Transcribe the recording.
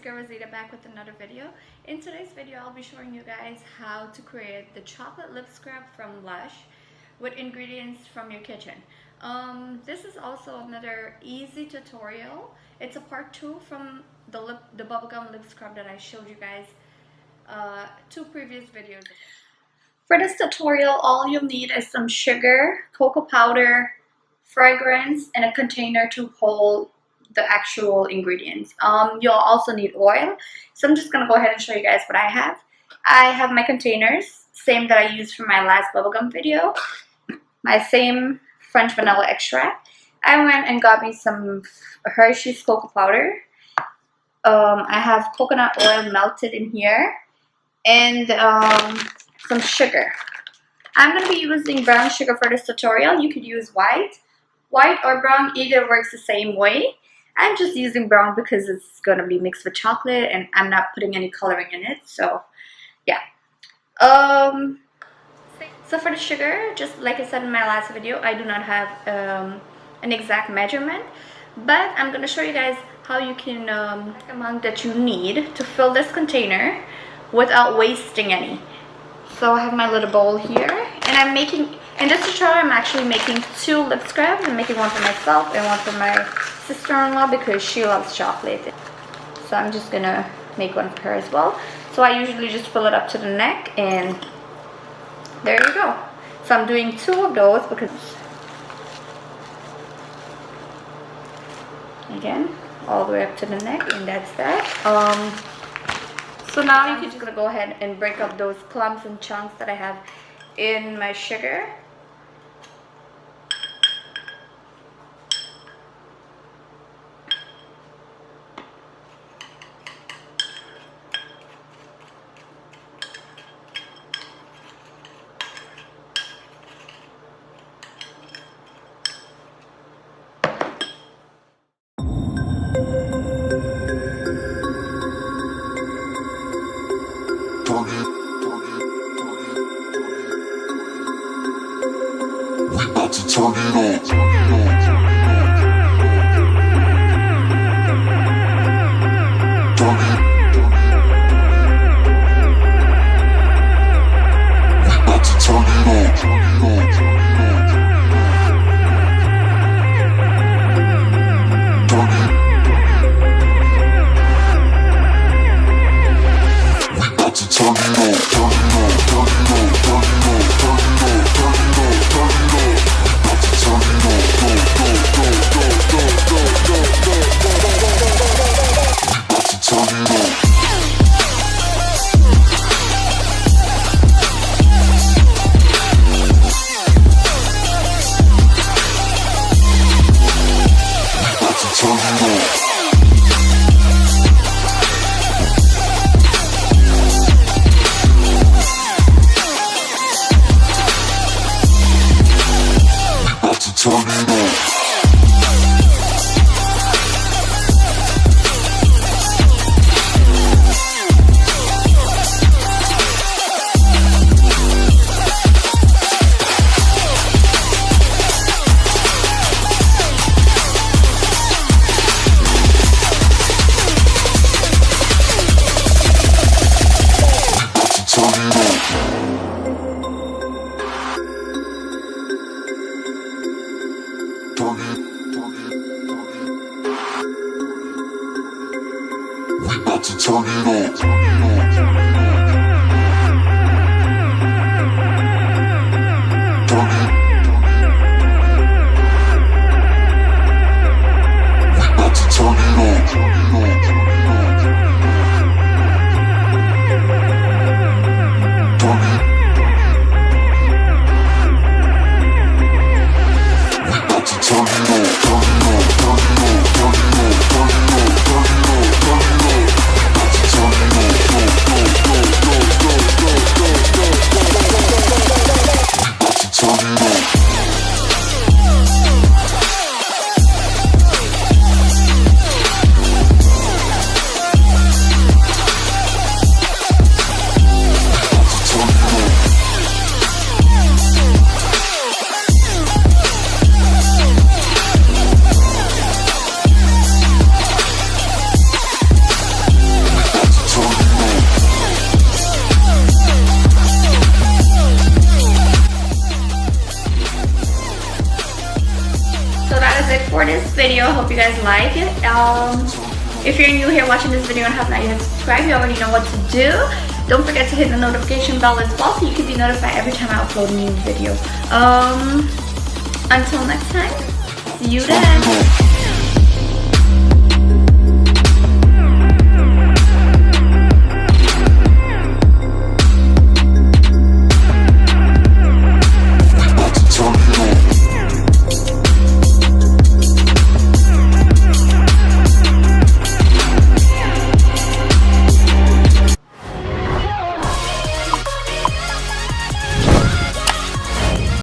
your girl Rosita back with another video. In today's video, I'll be showing you guys how to create the chocolate lip scrub from Lush with ingredients from your kitchen. This is also another easy tutorial. It's a part 2 from the bubblegum lip scrub that I showed you guys 2 previous videos ago. For this tutorial, all you'll need is some sugar, cocoa powder, fragrance, and a container to hold the actual ingredients. You'll also need oil. So I'm just gonna go ahead and show you guys what I have. I have my containers, same that I used for my last bubblegum video. My same French vanilla extract. I went and got me some Hershey's cocoa powder. I have coconut oil melted in here, and some sugar. I'm gonna be using brown sugar for this tutorial. You could use white or brown, either works the same way. I'm just using brown because it's going to be mixed with chocolate and I'm not putting any coloring in it. So yeah. So for the sugar, just like I said in my last video, I do not have an exact measurement, but I'm going to show you guys how you can the amount that you need to fill this container without wasting any. So I have my little bowl here, and I'm making, in this tutorial I'm actually making 2 lip scrubs. I'm making one for myself and one for my sister-in-law because she loves chocolate. So I'm just gonna make one for her as well. So I usually just fill it up to the neck, and there you go. So I'm doing 2 of those because, again, all the way up to the neck, and that's that. So now you can just go ahead and break up those clumps and chunks that I have in my sugar. Turn it on. video. I hope you guys like it. If you're new here watching this video and have not yet subscribed, you already know what to do. Don't forget to hit the notification bell as well so you can be notified every time I upload a new video. Until next time, see you then.